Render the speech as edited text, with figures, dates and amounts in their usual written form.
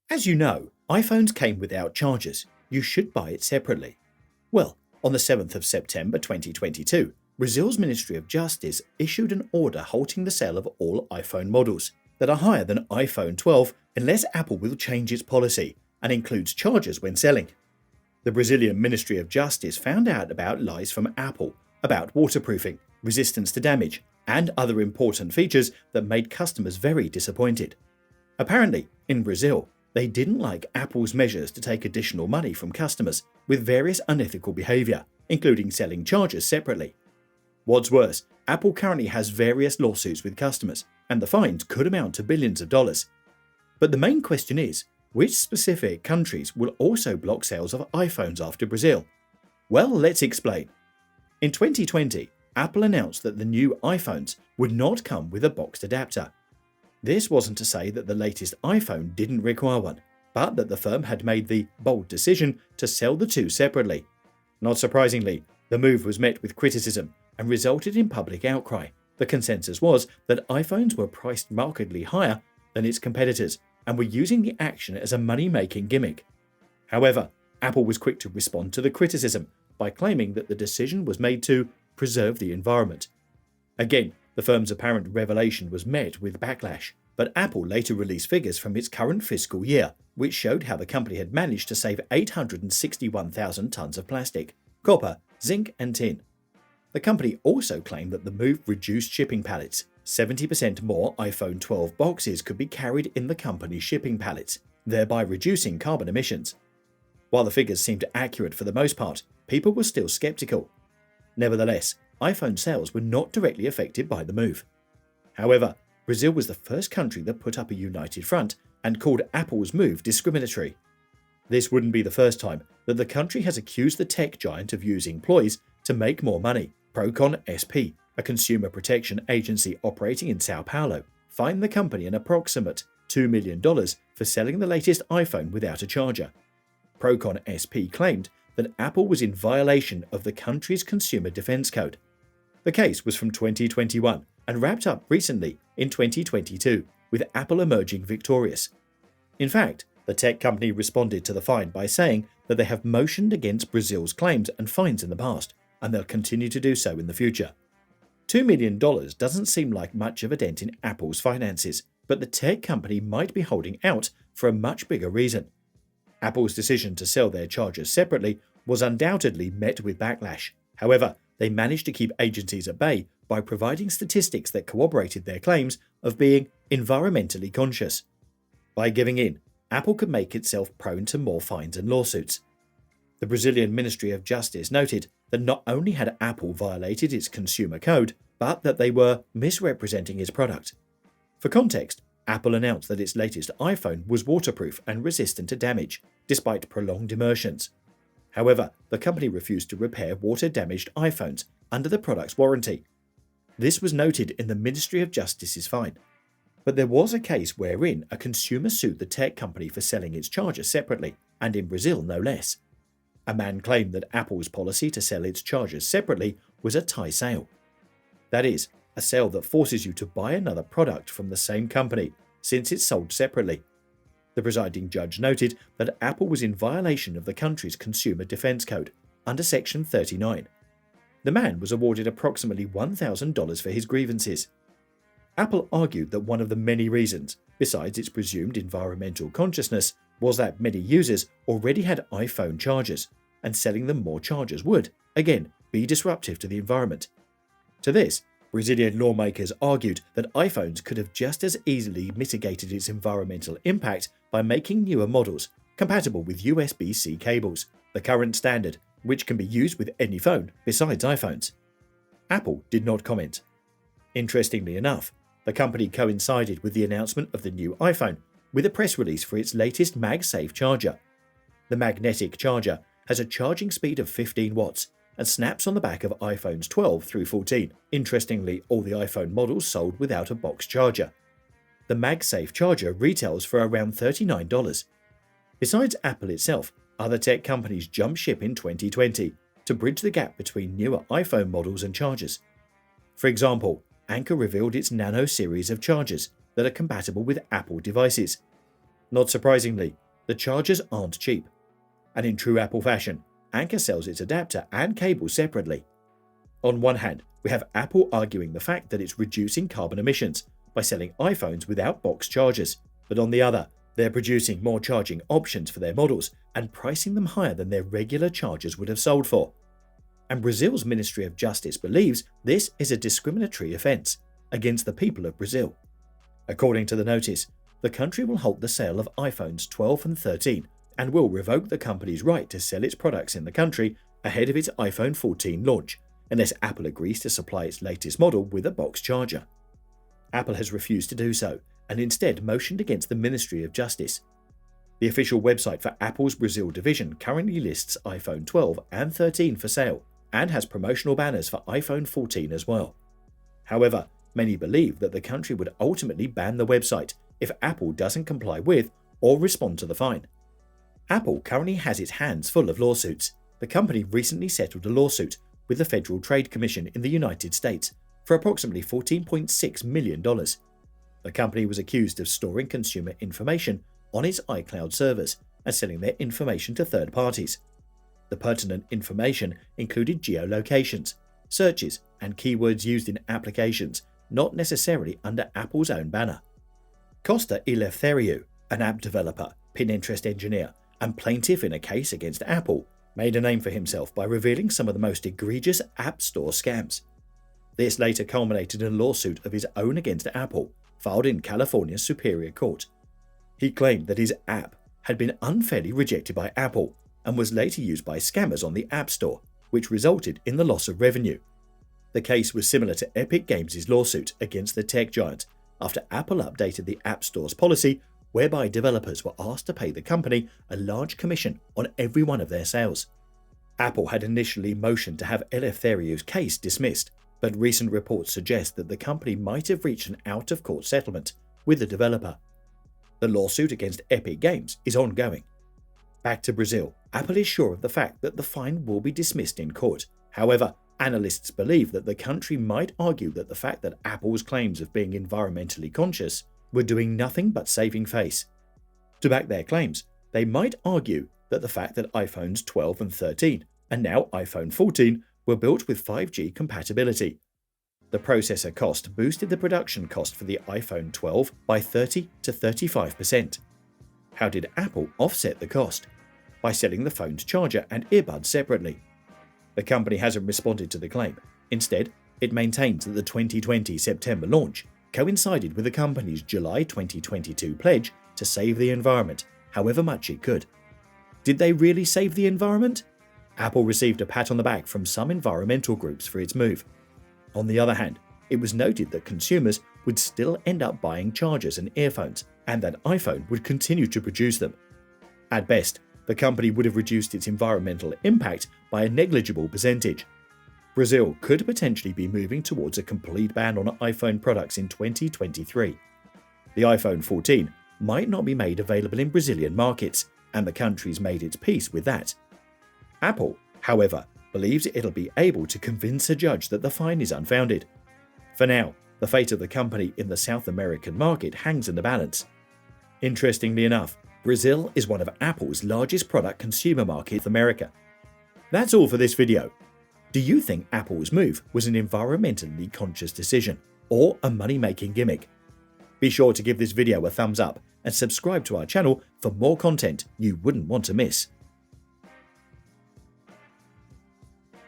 As you know, iPhones came without chargers. You should buy it separately. Well, on the 7th of September 2022, Brazil's Ministry of Justice issued an order halting the sale of all iPhone models that are higher than iPhone 12 unless Apple will change its policy and includes chargers when selling. The Brazilian Ministry of Justice found out about lies from Apple about waterproofing, resistance to damage, and other important features that made customers very disappointed. Apparently, in Brazil, they didn't like Apple's measures to take additional money from customers with various unethical behavior, including selling chargers separately. What's worse, Apple currently has various lawsuits with customers, and the fines could amount to billions of dollars. But the main question is, which specific countries will also block sales of iPhones after Brazil? Well, let's explain. In 2020, Apple announced that the new iPhones would not come with a boxed adapter. This wasn't to say that the latest iPhone didn't require one, but that the firm had made the bold decision to sell the two separately. Not surprisingly, the move was met with criticism and resulted in public outcry. The consensus was that iPhones were priced markedly higher than its competitors and were using the action as a money-making gimmick. However, Apple was quick to respond to the criticism by claiming that the decision was made to preserve the environment. Again, the firm's apparent revelation was met with backlash, but Apple later released figures from its current fiscal year, which showed how the company had managed to save 861,000 tons of plastic, copper, zinc, and tin. The company also claimed that the move reduced shipping pallets. 70% more iPhone 12 boxes could be carried in the company's shipping pallets, thereby reducing carbon emissions. While the figures seemed accurate for the most part, people were still skeptical. Nevertheless, iPhone sales were not directly affected by the move. However, Brazil was the first country that put up a united front and called Apple's move discriminatory. This wouldn't be the first time that the country has accused the tech giant of using ploys to make more money. Procon SP, a consumer protection agency operating in Sao Paulo, fined the company an approximate $2 million for selling the latest iPhone without a charger. Procon SP claimed that Apple was in violation of the country's Consumer Defense Code. The case was from 2021 and wrapped up recently in 2022, with Apple emerging victorious. In fact, the tech company responded to the fine by saying that they have motioned against Brazil's claims and fines in the past, and they'll continue to do so in the future. $2 million doesn't seem like much of a dent in Apple's finances, but the tech company might be holding out for a much bigger reason. Apple's decision to sell their chargers separately was undoubtedly met with backlash. However, they managed to keep agencies at bay by providing statistics that corroborated their claims of being environmentally conscious. By giving in, Apple could make itself prone to more fines and lawsuits. The Brazilian Ministry of Justice noted that not only had Apple violated its consumer code, but that they were misrepresenting its product. For context, Apple announced that its latest iPhone was waterproof and resistant to damage, despite prolonged immersions. However, the company refused to repair water-damaged iPhones under the product's warranty. This was noted in the Ministry of Justice's fine. But there was a case wherein a consumer sued the tech company for selling its chargers separately, and in Brazil no less. A man claimed that Apple's policy to sell its chargers separately was a tie sale. That is, a sale that forces you to buy another product from the same company, since it's sold separately. The presiding judge noted that Apple was in violation of the country's Consumer Defense Code, under Section 39. The man was awarded approximately $1,000 for his grievances. Apple argued that one of the many reasons, besides its presumed environmental consciousness, was that many users already had iPhone chargers, and selling them more chargers would, again, be disruptive to the environment. To this, Brazilian lawmakers argued that iPhones could have just as easily mitigated its environmental impact by making newer models compatible with USB-C cables, the current standard, which can be used with any phone besides iPhones. Apple did not comment. Interestingly enough, the company coincided with the announcement of the new iPhone with a press release for its latest MagSafe charger. The magnetic charger has a charging speed of 15 watts and snaps on the back of iPhones 12 through 14. Interestingly, all the iPhone models sold without a box charger. The MagSafe charger retails for around $39. Besides Apple itself, other tech companies jumped ship in 2020 to bridge the gap between newer iPhone models and chargers. For example, Anker revealed its Nano series of chargers that are compatible with Apple devices. Not surprisingly, the chargers aren't cheap. And in true Apple fashion, Anker sells its adapter and cable separately. On one hand, we have Apple arguing the fact that it's reducing carbon emissions by selling iPhones without box chargers, but on the other, they're producing more charging options for their models and pricing them higher than their regular chargers would have sold for. And Brazil's Ministry of Justice believes this is a discriminatory offence against the people of Brazil. According to the notice, the country will halt the sale of iPhones 12 and 13 and will revoke the company's right to sell its products in the country ahead of its iPhone 14 launch, unless Apple agrees to supply its latest model with a box charger. Apple has refused to do so and instead motioned against the Ministry of Justice. The official website for Apple's Brazil division currently lists iPhone 12 and 13 for sale and has promotional banners for iPhone 14 as well. However, many believe that the country would ultimately ban the website if Apple doesn't comply with or respond to the fine. Apple currently has its hands full of lawsuits. The company recently settled a lawsuit with the Federal Trade Commission in the United States for approximately $14.6 million. The company was accused of storing consumer information on its iCloud servers and selling their information to third parties. The pertinent information included geolocations, searches, and keywords used in applications not necessarily under Apple's own banner. Costa Eleftheriou, an app developer, Pinterest engineer, and plaintiff in a case against Apple, made a name for himself by revealing some of the most egregious App Store scams. This later culminated in a lawsuit of his own against Apple, filed in California's Superior Court. He claimed that his app had been unfairly rejected by Apple and was later used by scammers on the App Store, which resulted in the loss of revenue. The case was similar to Epic Games' lawsuit against the tech giant after Apple updated the App Store's policy whereby developers were asked to pay the company a large commission on every one of their sales. Apple had initially motioned to have Eleftheriou's case dismissed, but recent reports suggest that the company might have reached an out-of-court settlement with the developer. The lawsuit against Epic Games is ongoing. Back to Brazil, Apple is sure of the fact that the fine will be dismissed in court. However, analysts believe that the country might argue that the fact that Apple's claims of being environmentally conscious were doing nothing but saving face. To back their claims, they might argue that the fact that iPhones 12 and 13, and now iPhone 14, were built with 5G compatibility. The processor cost boosted the production cost for the iPhone 12 by 30 to 35%. How did Apple offset the cost? By selling the phone's charger and earbuds separately. The company hasn't responded to the claim. Instead, it maintains that the 2020 September launch coincided with the company's July 2022 pledge to save the environment, however much it could. Did they really save the environment? Apple received a pat on the back from some environmental groups for its move. On the other hand, it was noted that consumers would still end up buying chargers and earphones, and that iPhone would continue to produce them. At best, the company would have reduced its environmental impact by a negligible percentage. Brazil could potentially be moving towards a complete ban on iPhone products in 2023. The iPhone 14 might not be made available in Brazilian markets, and the country's made its peace with that. Apple, however, believes it'll be able to convince a judge that the fine is unfounded. For now, the fate of the company in the South American market hangs in the balance. Interestingly enough, Brazil is one of Apple's largest product consumer markets in America. That's all for this video. Do you think Apple's move was an environmentally conscious decision or a money-making gimmick? Be sure to give this video a thumbs up and subscribe to our channel for more content you wouldn't want to miss.